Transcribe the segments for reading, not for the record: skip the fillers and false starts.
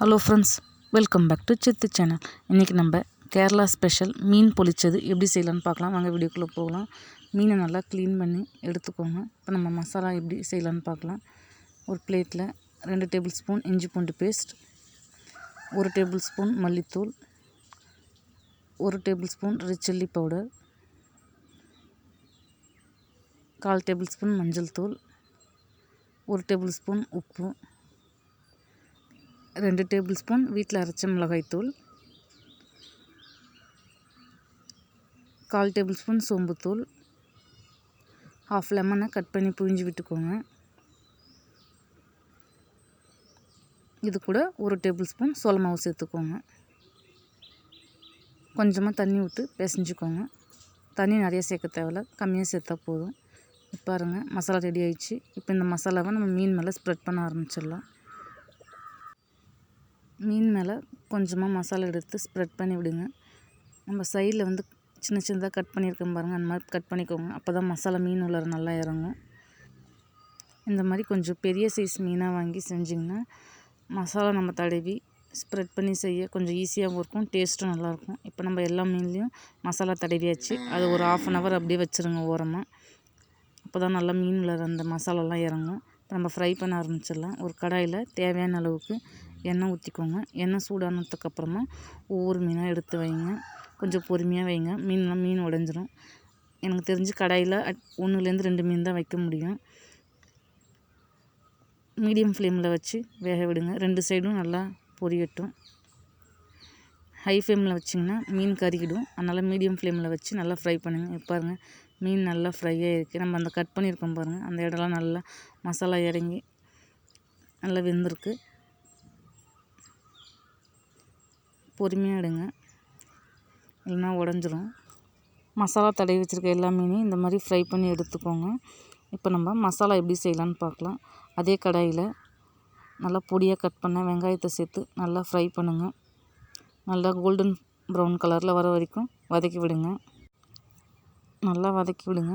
Hello friends, welcome back to Siddhu channel. இன்றைக்கி நம்ம Kerala special மீன் பொளிச்சது எப்படி செய்யலான்னு பார்க்கலாம். வாங்க வீடியோக்குள்ளே போகலாம். மீனை நல்லா க்ளீன் பண்ணி எடுத்துக்கோங்க. இப்போ நம்ம மசாலா எப்படி செய்யலான்னு பார்க்கலாம். ஒரு பிளேட்டில் 2 டேபிள் ஸ்பூன் இஞ்சி பூண்டு பேஸ்ட், 1 டேபிள் ஸ்பூன் மல்லித்தூள், 1 table spoon red chilli powder, 1/4 table spoon மஞ்சள் தூள், 1 டேபிள் ஸ்பூன் உப்பு, 2 டேபிள் ஸ்பூன் வீட்டில் அரைச்ச மிளகாய்த்தூள், 1/4 டேபிள் ஸ்பூன் சோம்புத்தூள், 1/2 லெமனை கட் பண்ணி புழிஞ்சு விட்டுக்கோங்க. இது கூட 1 டேபிள் ஸ்பூன் சோள மாவு சேர்த்துக்கோங்க. கொஞ்சமாக தண்ணி விட்டு பிசைஞ்சுக்கோங்க. தண்ணி நிறைய சேர்க்க தேவையில்ல, கம்மியாக சேர்த்தா போதும். பாருங்கள், மசாலா ரெடி ஆயிடுச்சு. இப்போ இந்த மசாலாவை நம்ம மீன் மேலே ஸ்ப்ரெட் பண்ண ஆரம்பிச்சிடலாம். மீன் மேலே கொஞ்சமாக மசாலா எடுத்து ஸ்ப்ரெட் பண்ணி விடுங்க. நம்ம சைடில் சின்ன சின்னதாக கட் பண்ணியிருக்கோம் பாருங்கள், அந்த மாதிரி கட் பண்ணிக்கோங்க. அப்போ தான் மசாலா மீன் உள்ளார நல்லா இறங்கும். இந்த மாதிரி கொஞ்சம் பெரிய சைஸ் மீனாக வாங்கி செஞ்சிங்கன்னா மசாலா நம்ம தடவி ஸ்ப்ரெட் பண்ணி செய்ய கொஞ்சம் ஈஸியாகவும் இருக்கும், டேஸ்ட்டும் நல்லாயிருக்கும். இப்போ நம்ம எல்லா மீன்லேயும் மசாலா தடவியாச்சு. அது ஒரு 1/2 hour அப்படியே வச்சுருங்க ஓரமாக. அப்போ தான் நல்லா மீன் உள்ளார அந்த மசாலாலாம் இறங்கும். இப்போ நம்ம ஃப்ரை பண்ண ஆரம்பிச்சிடலாம். ஒரு கடாயில் தேவையான அளவுக்கு எண்ணெய் ஊற்றிக்கோங்க. எண்ணெய் சூடானதுக்கப்புறமா ஒவ்வொரு மீனாக எடுத்து வைங்க. கொஞ்சம் பொறுமையாக வைங்க, மீன் உடஞ்சிரும். எனக்கு தெரிஞ்சு கடாயில் 1லேருந்து 2 மீன் தான் வைக்க முடியும். மீடியம் ஃப்ளேமில் வச்சு வேக விடுங்க. 2 சைடும் நல்லா பொரியட்டும். ஹை ஃப்ளேமில் வச்சிங்கன்னா மீன் கருகிடும். அதனால் மீடியம் ஃப்ளேமில் வச்சு நல்லா ஃப்ரை பண்ணுங்கள். இப்போ பாருங்கள், மீன் நல்லா ஃப்ரை ஆகிருக்கு. நம்ம அந்த கட் பண்ணியிருக்கோம் பாருங்கள், அந்த இடம்லாம் நல்லா மசாலா இறங்கி நல்லா வெந்திருக்கு. பொறுமையாக எடுங்க, இல்லைன்னா உடஞ்சிரும். மசாலா தடவி வச்சுருக்க எல்லா மீனையும் இந்த மாதிரி ஃப்ரை பண்ணி எடுத்துக்கோங்க. இப்போ நம்ம மசாலா எப்படி செய்யலான்னு பார்க்கலாம். அதே கடாயில் நல்லா பொடியாக கட் பண்ண வெங்காயத்தை சேர்த்து நல்லா ஃப்ரை பண்ணுங்கள். நல்லா கோல்டன் ப்ரௌன் கலரில் வர வரைக்கும் வதக்கி விடுங்க. நல்லா வதக்கி விடுங்க,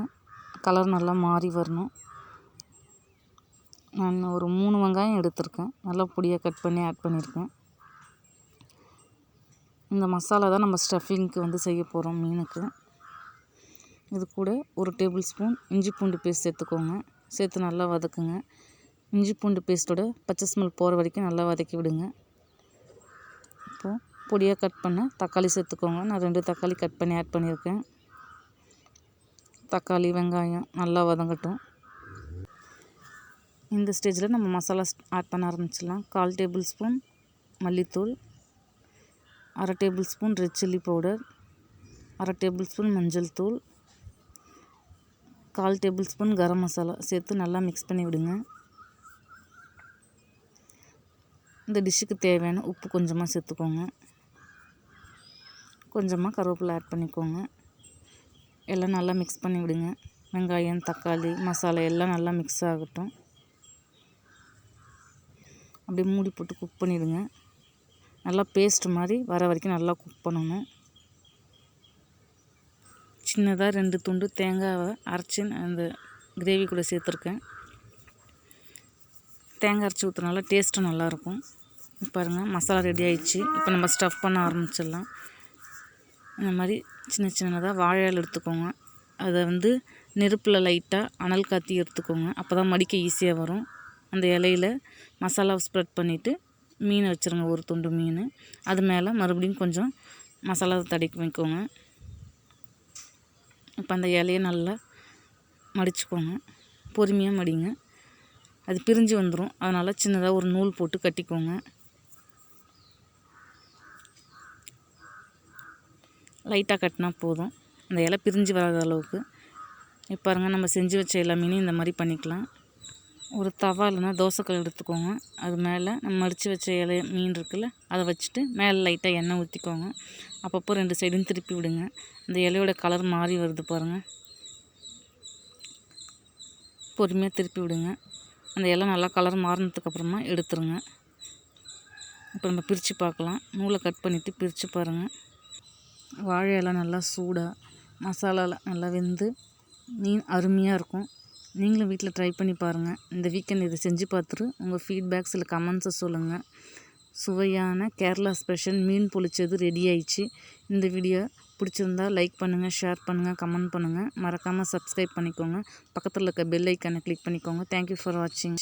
கலர் நல்லா மாறி வரணும். நான் ஒரு 3 வெங்காயம் எடுத்திருக்கேன், நல்லா பொடியாக கட் பண்ணி ஆட் பண்ணியிருக்கேன். இந்த மசாலா தான் நம்ம ஸ்டஃபிங்க்கு செய்ய போகிறோம் மீனுக்கு. இது கூட 1 டேபிள் ஸ்பூன் இஞ்சி பூண்டு பேஸ்ட் சேர்த்துக்கோங்க. சேர்த்து நல்லா வதக்குங்க. இஞ்சி பூண்டு பேஸ்ட்டோட பச்சை ஸ்மெல் போகிற வரைக்கும் நல்லா வதக்கி விடுங்க. இப்போது பொடியாக கட் பண்ண தக்காளி சேர்த்துக்கோங்க. நான் 2 தக்காளி கட் பண்ணி ஆட் பண்ணியிருக்கேன். தக்காளி வெங்காயம் நல்லா வதங்கட்டும். இந்த ஸ்டேஜில் நம்ம மசாலா ஆட் பண்ண ஆரம்பிச்சிடலாம். 1/4 டேபிள் ஸ்பூன் மல்லித்தூள், 1/2 table spoon red chilli powder, 1/2 table spoon மஞ்சள் தூள், 1/4 டேபிள் ஸ்பூன் கரம் மசாலா சேர்த்து நல்லா மிக்ஸ் பண்ணி விடுங்க. இந்த டிஷ்ஷுக்கு தேவையான உப்பு கொஞ்சமாக சேர்த்துக்கோங்க. கொஞ்சமாக கருவேப்பிலை ஆட் பண்ணிக்கோங்க. எல்லாம் நல்லா மிக்ஸ் பண்ணி விடுங்க. வெங்காயம், தக்காளி, மசாலா எல்லாம் நல்லா மிக்ஸ் ஆகட்டும். அப்படியே மூடி போட்டு குக் பண்ணிவிடுங்க. நல்லா பேஸ்ட் மாதிரி வர வரைக்கும் நல்லா குக் பண்ணணும். சின்னதாக 2 துண்டு தேங்காவை அரைச்சி அந்த கிரேவி கூட சேர்த்துருக்கேன். தேங்காய் அரைச்சி ஊற்றுனால டேஸ்ட்டும் நல்லாயிருக்கும். பாருங்கள், மசாலா ரெடி ஆயிடுச்சு. இப்போ நம்ம ஸ்டஃப் பண்ண ஆரம்பிச்சிடலாம். இந்த மாதிரி சின்ன சின்னதாக வாழை இலை எடுத்துக்கோங்க. அதை நெருப்பில் லைட்டாக அனல் காத்தி எடுத்துக்கோங்க. அப்போ தான் மடிக்க ஈஸியாக வரும். அந்த இலையில் மசாலாவை ஸ்ப்ரெட் பண்ணிவிட்டு மீனை வச்சுருங்க. ஒரு துண்டு மீன் அது மேலே மறுபடியும் கொஞ்சம் மசாலாவை தடவி வைக்கோங்க. இப்போ அந்த இலையை நல்லா மடிச்சுக்கோங்க. பொறுமையாக மடிங்க, அது பிரிஞ்சு வந்துடும். அதனால் சின்னதாக ஒரு நூல் போட்டு கட்டிக்கோங்க. லைட்டாக கட்டினா போதும், அந்த இலை பிரிஞ்சு வராத அளவுக்கு. இப்போ பாருங்கள், நம்ம செஞ்சு வச்ச எல்லா மீனையும் இந்த மாதிரி பண்ணிக்கலாம். ஒரு தவா இல்லைன்னா தோசைக்கல் எடுத்துக்கோங்க. அது மேலே நம்ம மடித்து வச்ச மீன் இருக்குல்ல, அதை வச்சுட்டு மேலே லைட்டாக எண்ணெய் ஊற்றிக்கோங்க. அப்பப்போ 2 சைடும் திருப்பி விடுங்க. அந்த இலையோட கலர் மாறி வருது பாருங்கள். பொறுமையாக திருப்பி விடுங்க. அந்த இலை நல்லா கலர் மாறினதுக்கப்புறமா எடுத்துருங்க. இப்போ நம்ம பிரித்து பார்க்கலாம். நூலை கட் பண்ணிவிட்டு பிரித்து பாருங்கள். வாழை இலை நல்லா சூடாக மசாலாவில் நல்லா வெந்து மீன் அருமையாக இருக்கும். நீங்களும் வீட்டில் ட்ரை பண்ணி பாருங்கள். இந்த வீக்கெண்ட் இதை செஞ்சு பார்த்துட்டு உங்கள் ஃபீட்பேக்ஸ் இல்லை கமெண்ட்ஸை சொல்லுங்கள். சுவையான கேரளா ஸ்பெஷல் மீன் பொளிச்சது ரெடி ஆயிடுச்சு. இந்த வீடியோ பிடிச்சிருந்தா லைக் பண்ணுங்கள், ஷேர் பண்ணுங்கள், கமெண்ட் பண்ணுங்கள். மறக்காமல் சப்ஸ்கிரைப் பண்ணிக்கோங்க. பக்கத்தில் இருக்க பெல் ஐக்கானை கிளிக் பண்ணிக்கோங்க. தேங்க்யூ ஃபார் வாட்சிங்.